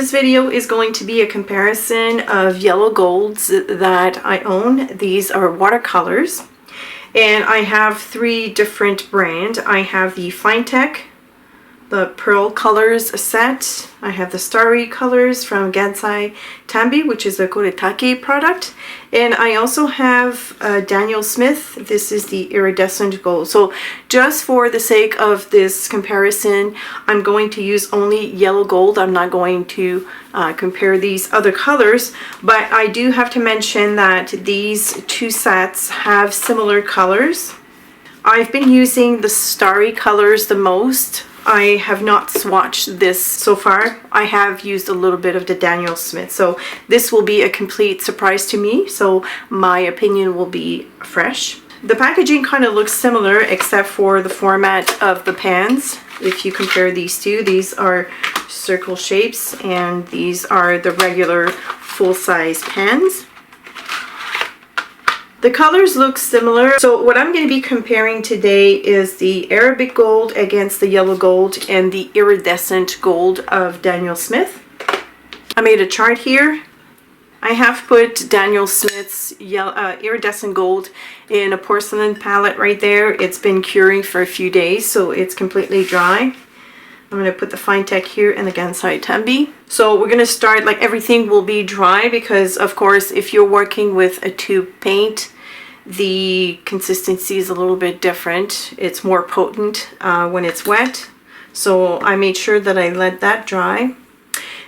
this video is going to be a comparison of yellow golds that I own. These are watercolors, and I have three different brands. I have the Finetec, the Pearl Colors set. I have the Starry Colors from Gansai Tambi, which is a Koretake product. And I also have Daniel Smith. This is the Iridescent Gold. So just for the sake of this comparison, I'm going to use only yellow gold. I'm not going to compare these other colors, but I do have to mention that these two sets have similar colors. I've been using the Starry Colors the most. I have not swatched this so far. I have used a little bit of the Daniel Smith, so this will be a complete surprise to me, so my opinion will be fresh. The packaging kind of looks similar except for the format of the pans. If you compare these two, these are circle shapes and these are the regular full-size pans. The colors look similar. So what I'm going to be comparing today is the Arabic gold against the yellow gold and the iridescent gold of Daniel Smith. I made a chart here. I have put Daniel Smith's iridescent gold in a porcelain palette right there. It's been curing for a few days, so it's completely dry. I'm going to put the Finetec here and the Gansai Tambi. So we're going to start, like, everything will be dry because, of course, if you're working with a tube paint, the consistency is a little bit different. It's more potent when it's wet. So I made sure that I let that dry.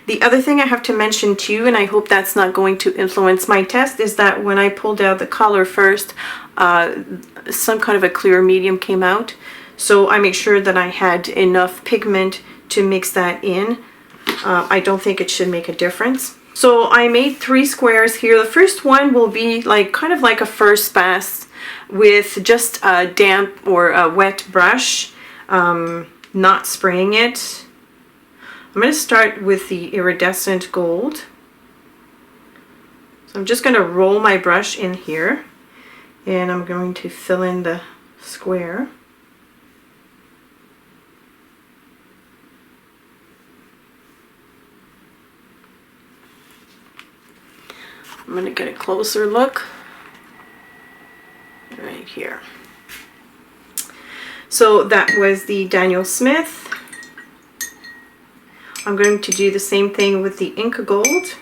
The other thing I have to mention too, and I hope that's not going to influence my test, is that when I pulled out the color first, some kind of a clear medium came out. So I make sure that I had enough pigment to mix that in. I don't think it should make a difference. So I made three squares here. The first one will be like kind of like a first pass with just a damp or a wet brush, not spraying it. I'm going to start with the iridescent gold. So I'm just going to roll my brush in here and I'm going to fill in the square. I'm going to get a closer look right here. So that was the Daniel Smith. I'm going to do the same thing with the Inca Gold.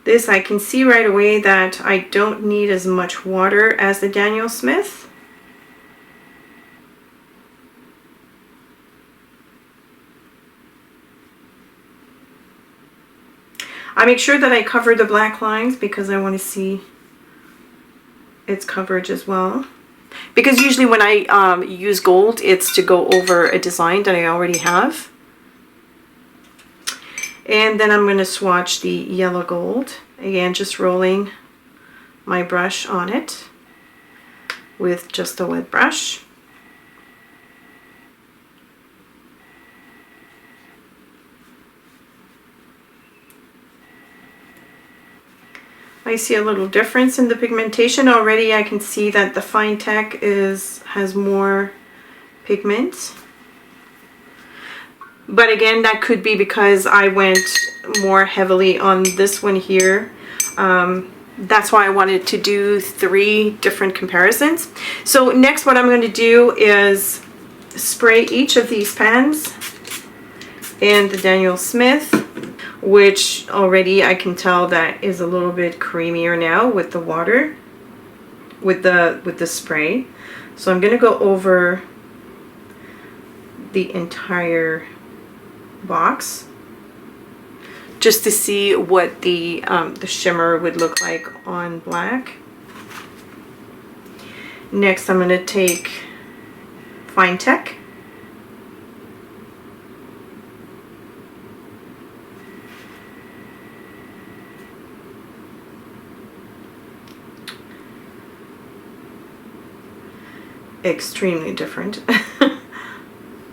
This, I can see right away that I don't need as much water as the Daniel Smith. I make sure that I cover the black lines because I want to see its coverage as well. Because usually when I use gold, it's to go over a design that I already have. And then I'm going to swatch the yellow gold. Again, just rolling my brush on it with just a wet brush. I see a little difference in the pigmentation already. I can see that the Finetec has more pigment. But again, that could be because I went more heavily on this one here. That's why I wanted to do three different comparisons. So next what I'm going to do is spray each of these pans in the Daniel Smith, which already I can tell that is a little bit creamier now with the water, with the spray. So I'm going to go over the entire box just to see what the shimmer would look like on black. Next I'm going to take Finetec. Extremely different.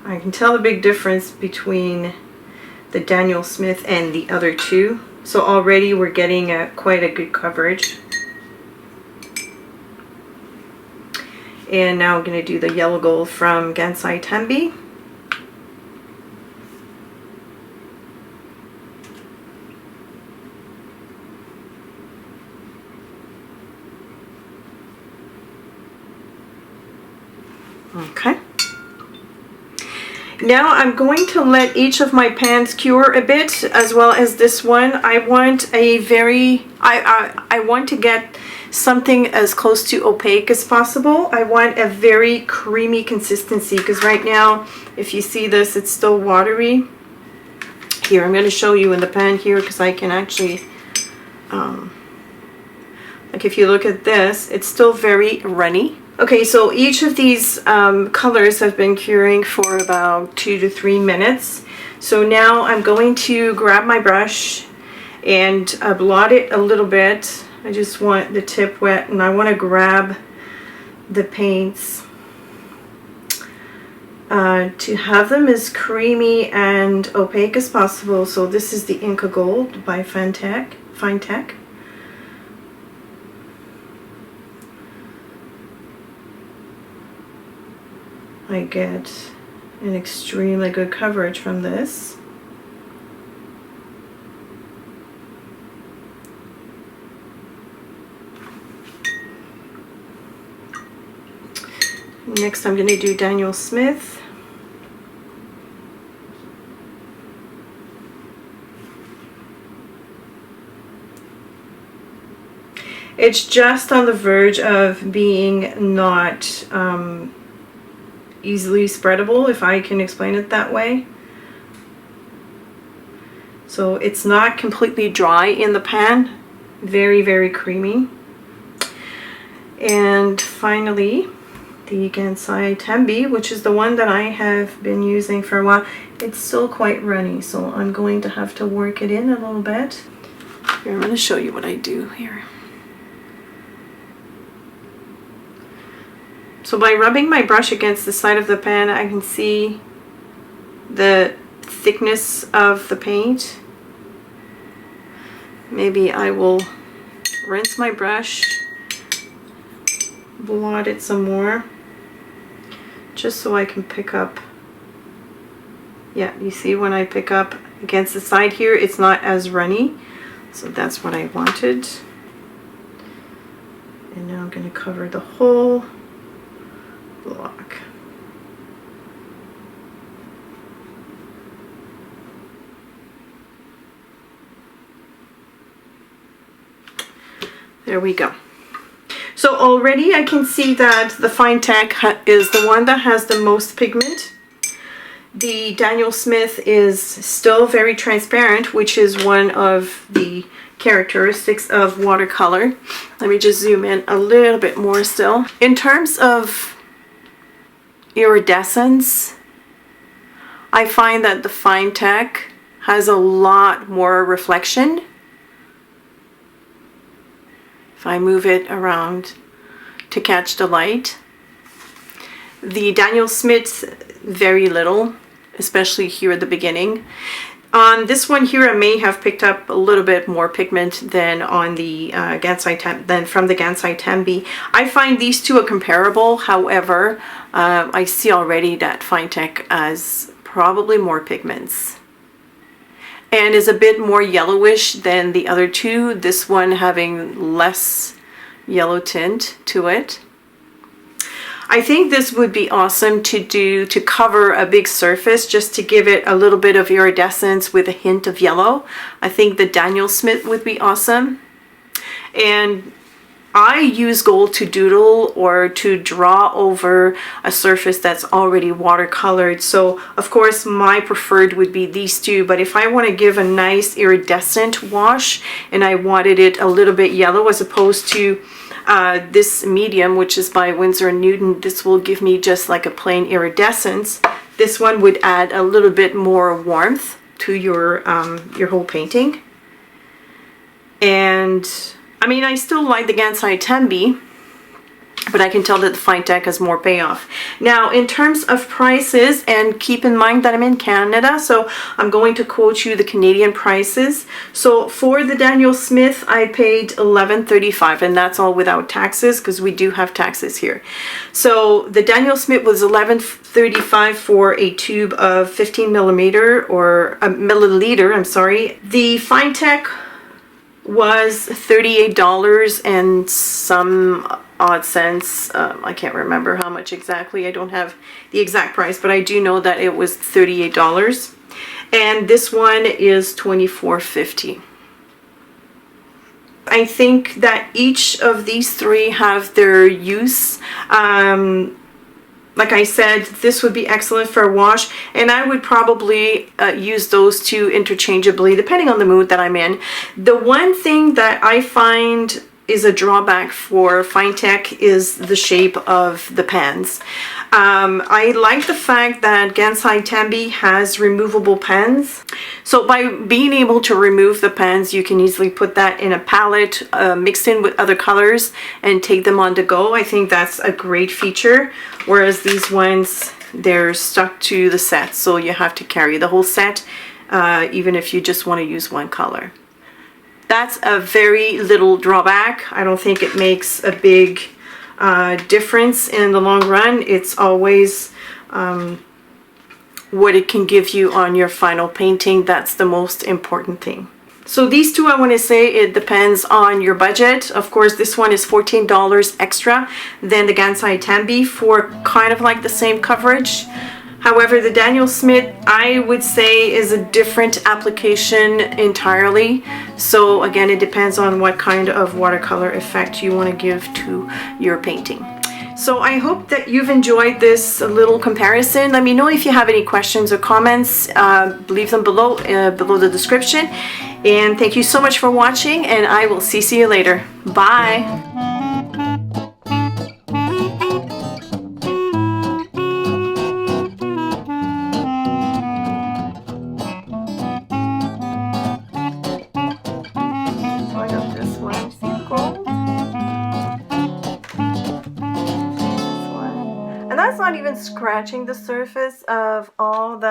I can tell the big difference between the Daniel Smith and the other two. So already we're getting quite a good coverage. And now I'm going to do the yellow gold from Gansai Tambi. Okay. Now I'm going to let each of my pans cure a bit, as well as this one. I want a very, I want to get something as close to opaque as possible. I want a very creamy consistency, because right now, if you see this, it's still watery. Here, I'm going to show you in the pan here, because I can actually, like if you look at this, it's still very runny. Okay, so each of these colors have been curing for about 2 to 3 minutes. So now I'm going to grab my brush and blot it a little bit. I just want the tip wet, and I want to grab the paints to have them as creamy and opaque as possible. So this is the Inca Gold by Finetec. I get an extremely good coverage from this. Next I'm going to do Daniel Smith. It's just on the verge of being not easily spreadable, if I can explain it that way. So it's not completely dry in the pan, very, very creamy. And finally, the Gansai Tambi, which is the one that I have been using for a while. It's still quite runny, so I'm going to have to work it in a little bit. Here, I'm going to show you what I do here. So by rubbing my brush against the side of the pan, I can see the thickness of the paint. Maybe I will rinse my brush, blot it some more, just so I can pick up. Yeah, you see when I pick up against the side here, it's not as runny. So that's what I wanted. And now I'm going to cover the whole block. There we go. So already I can see that the Finetec is the one that has the most pigment. The Daniel Smith is still very transparent, which is one of the characteristics of watercolor. Let me just zoom in a little bit more still. In terms of iridescence, I find that the Finetec has a lot more reflection. If I move it around to catch the light. The Daniel Smith, very little, especially here at the beginning. On this one here, I may have picked up a little bit more pigment than on the from the Gansai Tambi. I find these two are comparable. However, I see already that Finetec has probably more pigments and is a bit more yellowish than the other two. This one having less yellow tint to it. I think this would be awesome to cover a big surface, just to give it a little bit of iridescence with a hint of yellow. I think the Daniel Smith would be awesome. And I use gold to doodle or to draw over a surface that's already watercolored. So of course my preferred would be these two, but if I want to give a nice iridescent wash and I wanted it a little bit yellow as opposed to this medium, which is by Winsor & Newton, this will give me just like a plain iridescence. This one would add a little bit more warmth to your whole painting. And I mean, I still like the Gansai Tambi, but I can tell that the Finetec has more payoff. Now, in terms of prices, and keep in mind that I'm in Canada, so I'm going to quote you the Canadian prices. So for the Daniel Smith, I paid $11.35, and that's all without taxes, because we do have taxes here. So the Daniel Smith was $11.35 for a tube of 15 millimeter, or a milliliter, I'm sorry. The Finetec was $38 and some odd cents. I can't remember how much exactly. I don't have the exact price, but I do know that it was $38. And this one is $24.50. I think that each of these three have their use. Like I said, this would be excellent for a wash, and I would probably use those two interchangeably depending on the mood that I'm in. The one thing that I find is a drawback for Finetec is the shape of the pens. I like the fact that Gansai Tambi has removable pens. So by being able to remove the pens, you can easily put that in a palette, mixed in with other colors, and take them on to go. I think that's a great feature. Whereas these ones, they're stuck to the set, so you have to carry the whole set, even if you just want to use one color. That's a very little drawback. I don't think it makes a big difference in the long run. It's always what it can give you on your final painting. That's the most important thing. So these two, I want to say, it depends on your budget. Of course, this one is $14 extra than the Gansai Tambi for kind of like the same coverage. However, the Daniel Smith, I would say, is a different application entirely. So again, it depends on what kind of watercolor effect you want to give to your painting. So I hope that you've enjoyed this little comparison. Let me know if you have any questions or comments. Leave them below the description. And thank you so much for watching, and I will see you later. Bye! And that's not even scratching the surface of all the